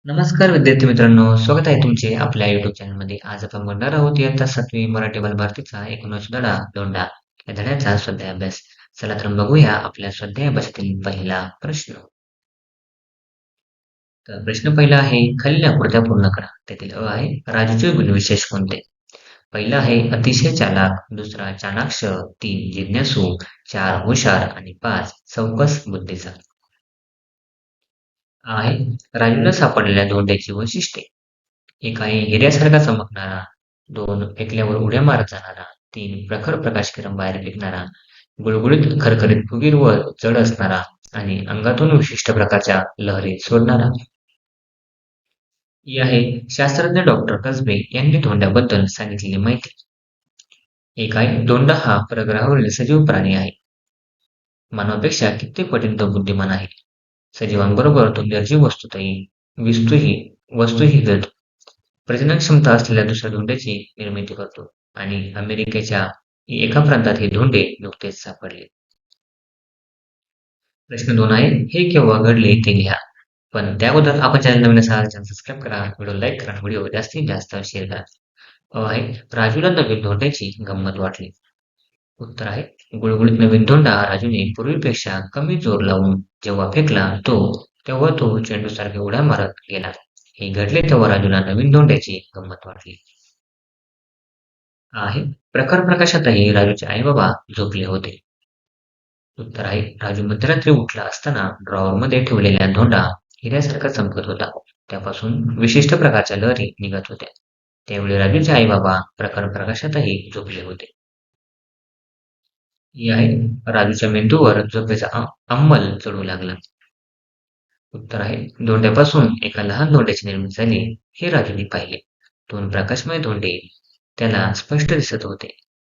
नमस्कार विद्यार्थी मित्रांनो, स्वागत आहे तुमचे आपल्या YouTube चॅनलमध्ये. आज आपण बघणार आहोत इयत्ता 7वी मराठी बालभारतीचा 19 धडा दोंडा या धड्याचा स्वाध्याय अभ्यास. चला तर मग बघूया आपल्या स्वाध्याय अभ्यासातील पहिला प्रश्न. तर प्रश्न पहिला आहे, खालील आकृत्या पूर्ण करा. त्यातील अ आहे, राजूचे गुणविशेष कोणते? पहिला आहे अतिशय चालाक, दुसरा चाणाक्ष, 3 जिज्ञासू, 4 हुशार आणि 5 चौकस बुद्धीचा. आहे राजूला सापडलेल्या धोंड्याची वैशिष्ट्ये. एक आहे हिऱ्यासारखा चमकणारा, 2 फेकल्यावर उड्या मारत जाणारा, 3 प्रखर प्रकाशकिरण बाहेर फेकणारा, गुळगुळीत खरखरीत फुगीर व जड असणारा आणि अंगातून विशिष्ट प्रकारच्या लहरी सोडणारा. ही आहे शास्त्रज्ञ डॉक्टर कसबे यांनी धोंड्याबद्दल सांगितलेली माहिती. एक आहे धोंडा हा परग्रहावरील सजीव प्राणी आहे. मानवापेक्षा कित्येक पटीने तो बुद्धिमान आहे. सजीवांबरोबर तो निर्जीव वस्तूही वस्तूही गिळतो. प्रजनन क्षमता असलेल्या दुसऱ्या धोंड्याची निर्मिती करतो आणि अमेरिकेच्या एका प्रांतात हे धोंडे नुकतेच सापडले. प्रश्न 2 आहे, हे केव्हा घडले ते लिहा. पण त्या अगोदर आपण चॅनल नवीन असाल चॅनल सबस्क्राईब करा, व्हिडिओ लाईक करा, व्हिडिओ जास्तीत जास्त शेअर करा. आहे राजूला नवीन धोंड्याची गंमत वाटली. उत्तर आहे गुळगुळीत नवीन धोंडा राजूने पूर्वीपेक्षा कमी जोर लावून जेव्हा फेकला तेव्हा तो चेंडूसारखे उड्या मारत गेला. हे घडले तेव्हा राजूला नवीन धोंड्याची गंमत वाटली. आहे प्रखर प्रकाशातही राजूचे आई-बाबा झोपले होते. उत्तर आहे राजू मध्यरात्री उठला असताना ड्रॉवरमध्ये ठेवलेला धोंडा हिऱ्यासारखा चमकत होता. त्यापासून विशिष्ट प्रकारच्या लहरी निघत होत्या. त्यावेळी राजूचे आई-बाबा प्रखर प्रकाशातही झोपले होते. ही आहे राजूच्या मेंदूवर झोपेचा अंमल चढू लागला. उत्तर आहे धोंड्यापासून एका लहान धोंड्याची निर्मिती झाली हे राजूने पाहिले. 2 प्रकाशमय धोंडे त्याला स्पष्ट दिसत होते.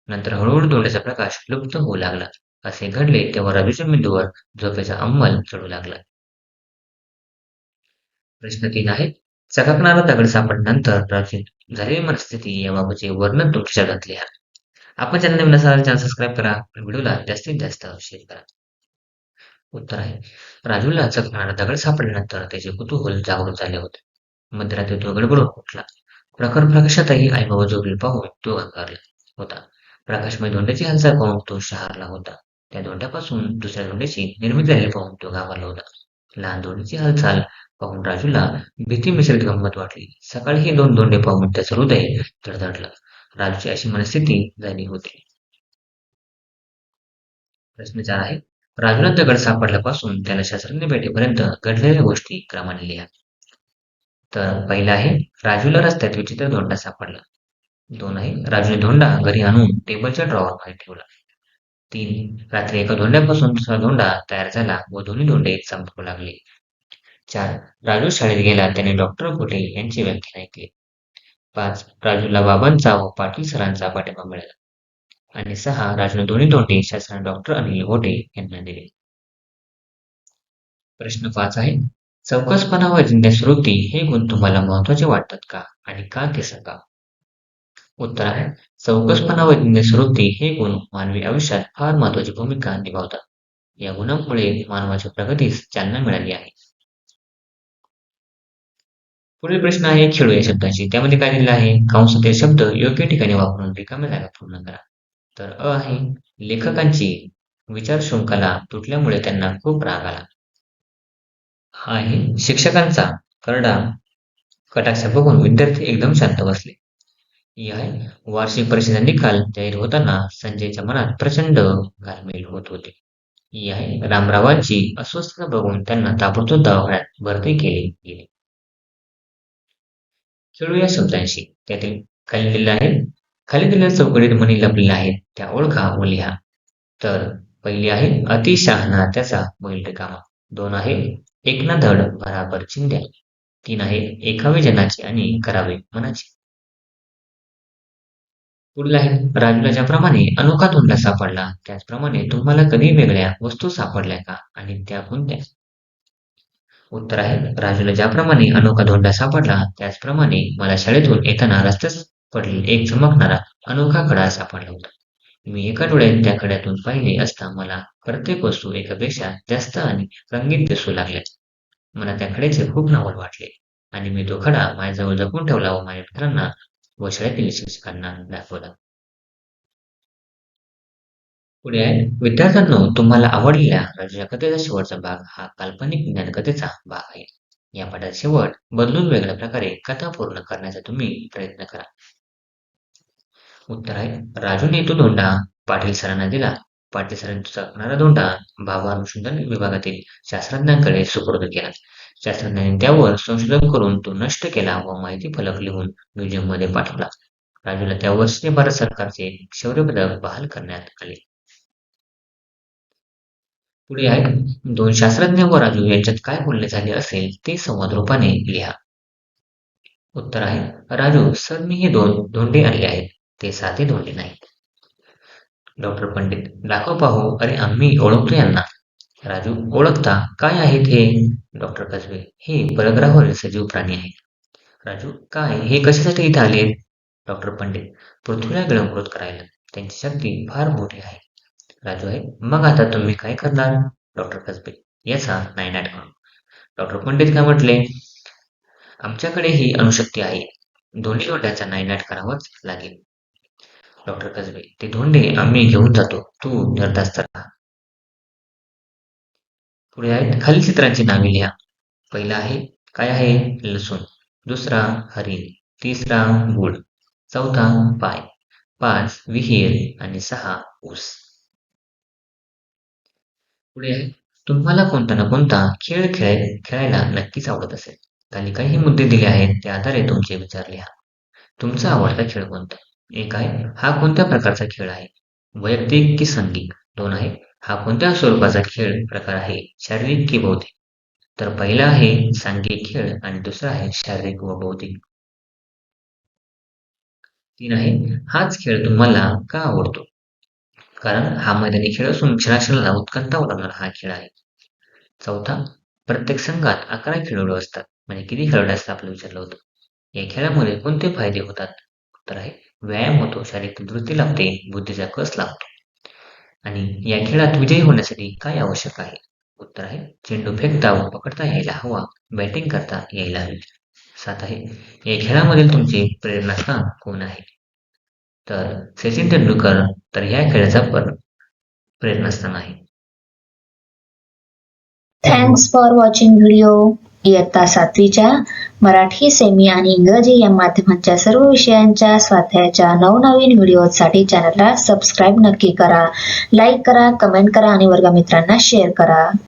नंतर हळूहळू धोंड्याचा प्रकाश लुप्त होऊ लागला. असे घडले तेव्हा राजूच्या मेंदूवर झोपेचा अंमल चढू लागला. प्रश्न 3 आहे, चकाकणारा दगड सापडल्यानंतर राजूची झालेली मनस्थिती याबाबतचे वर्णन तुमच्या शब्दात लिहा. आपण चॅनल नवीन असाल चॅनल सबस्क्राईब करा, व्हिडिओला जास्तीत जास्त शेअर करा. उत्तर आहे राजूला चकणारा दगड सापडल्यानंतर त्याचे कुतूहल जागृत झाले होते. मध्यरात्री तो गडबडून उठला. प्रखर प्रकाशातही आईबाबा झोपलेले पाहून तो अंगारला होता. प्रकाशमय धोंड्याची हालचाल पाहून तो शहारला होता. त्या धोंड्यापासून दुसऱ्या धोंड्याची निर्मिती झालेली पाहून तो घाबरला होता. लहान धोंड्याची हालचाल पाहून राजूला भीती मिश्रित गंमत वाटली. सकाळी हे 2 धोंडे पाहून त्याचं हृदय धडधडलं. राजूची अशी मनस्थिती झाली होती. प्रश्न 4 आहे, राजूला दगड सापडल्यापासून त्याला शास्त्रज्ञ भेटेपर्यंत घडलेल्या गोष्टी क्रमाने लिहा. तर पहिला आहे राजूला रस्त्यात विचित्र धोंडा सापडला. 2 आहे राजूने धोंडा घरी आणून टेबलच्या ड्रॉवरमध्ये ठेवला. 3 रात्री एका धोंड्यापासून दुसरा धोंडा तयार झाला व दोन्ही धोंडे चमकू लागले. 4 राजू शाळेत गेला त्याने डॉक्टर घोटे यांचे व्याख्यान ऐकले. 5 राजूला बाबांचा व पाटील सरांचा पाठिंबा मिळाला. आणि 6 राजूने दोन्ही धोंडे शास्त्रज्ञ डॉक्टर अनिल घोटे यांना दिले. प्रश्न 5 आहे, चौकसपणा व जिज्ञासू वृत्ती हे गुण तुम्हाला महत्त्वाचे वाटतात का आणि का ते सांगा. उत्तर आहे चौकसपणा व जिज्ञासू वृत्ती हे गुण मानवी आयुष्यात फार महत्त्वाची भूमिका निभावतात. या गुणांमुळे मानवाच्या प्रगतीस चालना मिळाली आहे. पुढील प्रश्न आहे खेळू या शब्दाची. त्यामध्ये काय दिलेलं आहे, कंसातील शब्द योग्य ठिकाणी वापरून रिकाम्या जागा पूर्ण करा. तर अ आहे लेखकांची विचारशृंखला तुटल्यामुळे त्यांना खूप राग आला. हा आहे शिक्षकांचा करडा कटाक्ष बघून विद्यार्थी एकदम शांत बसले. ही आहे वार्षिक परीक्षेचा निकाल जाहीर होताना संजयच्या मनात प्रचंड घालमेल होत होते. ही आहे रामरावांची अस्वस्थता बघून त्यांना ताबडतोब दवाखान्यात भरती केले गेले. खेळू या शब्दांशी. त्यातील खाली दिलेलं आहे, खाली दिलेल्या चौकटीत म्हणी लपलेल्या आहेत त्या ओळखा व लिहा. तर पहिली आहे अति शहाणा त्याचा बैल रिकामा. 2 आहे एक ना धड भराभर चिंध्या. 3 आहे ऐकावे जनाचे आणि करावे मनाचे. पुढील आहे राजूला ज्याप्रमाणे अनोखा धोंडा सापडला त्याचप्रमाणे तुम्हाला कधी वेगळ्या वस्तू सापडल्या का आणि त्या कोणत्या. उत्तर आहे राजूला ज्याप्रमाणे अनोखा धोंडा सापडला त्याचप्रमाणे मला शाळेतून येताना रस्त्यात पडलेला एक चमकणारा अनोखा खडा सापडला होता. मी एका डोळ्यात त्या खड्यातून पाहिले असता मला प्रत्येक वस्तू एकापेक्षा जास्त आणि रंगीत दिसू लागल्या. मला त्या खड्याचे खूप नवल वाटले. आणि मी तो खडा माझ्याजवळ जपून ठेवला व माझ्या मित्रांना व शाळेतील शिक्षकांना दाखवला. पुढे आहे, विद्यार्थ्यांनो, तुम्हाला आवडलेल्या राजाच्या कथेचा शेवटचा भाग हा काल्पनिक ज्ञानकथेचा भाग आहे. या पाठाचा शेवट बदलून वेगळ्या प्रकारे कथा पूर्ण करण्याचा तुम्ही प्रयत्न करा. उत्तर आहे, राजूने तो धोंडा पाटील सरांना दिला. पाटील सरांनी तो चाकणारा धोंडा भावा अनुसंधान विभागातील शास्त्रज्ञांकडे सुपूर्द केला. शास्त्रज्ञांनी त्यावर संशोधन करून तो नष्ट केला व माहिती फलक लिहून म्युझियम मध्ये पाठवला. राजूला त्या वर्षी भारत सरकारचे शौर्य पदक बहाल करण्यात आले. पुढे आहे, दोन शास्त्रज्ञ व राजू यांच्यात काय बोलणे झाले असेल ते संवाद रूपाने लिहा. उत्तर आहे, राजू, सर, मी हे दोन धोंडे आणले आहेत. ते साधे धोंडे नाहीत. डॉक्टर पंडित, दाखव पाहू. अरे, आम्ही ओळखतो यांना. राजू, ओळखता? काय आहेत हे? डॉक्टर कसबे, हे परग्रहावरील सजीव प्राणी आहेत. राजू, काय, हे कशासाठी इथे आलेत? डॉक्टर पंडित, पृथ्वीला गिळंकृत करायला. त्यांची शक्ती फार मोठी आहे. राजू आहे, मग आता तुम्ही काय करणार? डॉक्टर कसबे, याचा नायनाट करू. डॉक्टर पंडित काय म्हटले? आमच्याकडे ही अणुशक्ती आहे. दोन्ही धोंड्याचा नायनाट करावाच लागेल. डॉक्टर कसबे, ते धोंडे आम्ही घेऊन जातो. तू निर्धास्त राहा. पुढे आहेत, खालील चित्रांची नावे लिहा. पहिला आहे, काय आहे? लसूण. दुसरा हरिण. तिसरा गुळ. चौथा पाय. 5 विहीर आणि 6 ऊस. पुढे आहे, तुम्हाला कोणता ना कोणता खेळ खेळायला नक्कीच आवडत असेल. खाली काही मुद्दे दिले आहेत, त्या आधारे तुमचे विचार लिहा. तुमचा आवडता खेळ कोणता? एक आहे, हा कोणत्या प्रकारचा खेळ आहे? वैयक्तिक की सांघिक? दोन आहे, हा कोणत्या स्वरूपाचा खेळ प्रकार आहे? शारीरिक की बौद्धिक? तर पहिला आहे सांघिक खेळ आणि दुसरा आहे शारीरिक व बौद्धिक. तीन आहे, हाच खेळ तुम्हाला का आवडतो? कारण हा मैदानी खेळ असून क्षणाक्षणाला उत्कंठा उडवणारा हा खेळ आहे. चौथा, प्रत्येक संघात 11 खेळाडू असतात. म्हणजे किती खेळाडू असतात आपलं विचारलं होतं. या खेळामध्ये कोणते फायदे होतात? उत्तर आहे, व्यायाम होतो, शारीरिक तंदुरुस्ती लाभते, बुद्धीचा कस लागतो. आणि या खेळात विजयी होण्यासाठी काय आवश्यक आहे? उत्तर आहे, चेंडू फेकता व पकडता यायला हवा, बॅटिंग करता यायला हवी. 7 आहे, या खेळामधील तुमचे प्रेरणास्थान कोण आहे? तर सचिन तेंडुलकर तर ह्या खेळाचा प्रेरणास्थान आहे. Thanks for watching video. इयत्ता 7वीच्या मराठी, सेमी आणि इंग्रजी या माध्यमांच्या सर्व विषयांच्या स्वाध्यायाच्या नवनवीन व्हिडिओसाठी चॅनलला सबस्क्राईब नक्की करा. लाईक करा, कमेंट करा आणि वर्गमित्रांना शेअर करा.